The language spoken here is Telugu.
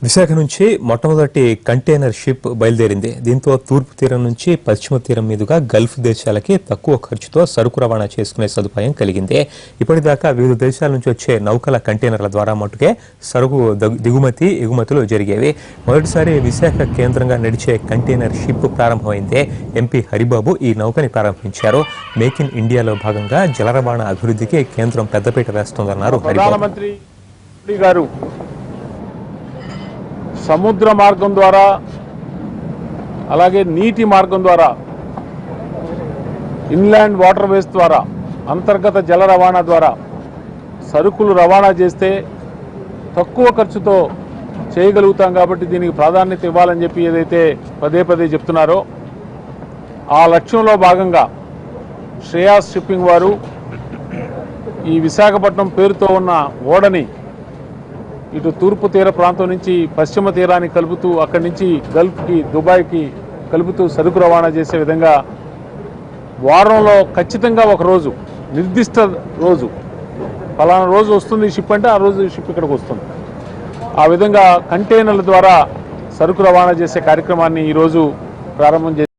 విశాఖ నుంచి మొట్టమొదటి కంటైనర్ షిప్ బయలుదేరింది. దీంతో తూర్పు తీరం నుంచి పశ్చిమ తీరం మీదుగా గల్ఫ్ దేశాలకి తక్కువ ఖర్చుతో సరుకు రవాణా చేసుకునే సదుపాయం కలిగింది. ఇప్పటిదాకా వివిధ దేశాల నుంచి వచ్చే నౌకల కంటైనర్ల ద్వారా మటుకే సరుకు దిగుమతి ఎగుమతులు జరిగేవి. మొదటిసారి విశాఖ కేంద్రంగా నడిచే కంటైనర్ షిప్ ప్రారంభమైంది. ఎంపీ హరిబాబు ఈ నౌకని ప్రారంభించారు. మేక్ ఇన్ ఇండియాలో భాగంగా జల రవాణా అభివృద్ధికి కేంద్రం పెద్దపీట వేస్తోందన్నారు హరిబాబు. సముద్ర మార్గం ద్వారా అలాగే నీటి మార్గం ద్వారా ఇన్లాండ్ వాటర్ వేస్ ద్వారా అంతర్గత జల రవాణా ద్వారా సరుకులు రవాణా చేస్తే తక్కువ ఖర్చుతో చేయగలుగుతాం. కాబట్టి దీనికి ప్రాధాన్యత ఇవ్వాలని చెప్పి ఏదైతే పదే పదే చెప్తున్నారో ఆ లక్ష్యంలో భాగంగా శ్రేయాస్ షిప్పింగ్ వారు ఈ విశాఖపట్నం పేరుతో ఉన్న ఓడని ఇటు తూర్పు తీర ప్రాంతం నుంచి పశ్చిమ తీరానికి కలుపుతూ అక్కడి నుంచి గల్ఫ్కి దుబాయ్కి కలుపుతూ సరుకు రవాణా చేసే విధంగా వారంలో ఖచ్చితంగా ఒక రోజు నిర్దిష్ట రోజు ఫలానా రోజు వస్తుంది షిప్ అంటే ఆ రోజు షిప్ ఇక్కడికి వస్తుంది. ఆ విధంగా కంటైనర్ల ద్వారా సరుకు రవాణా చేసే కార్యక్రమాన్ని ఈరోజు ప్రారంభం చేశారు.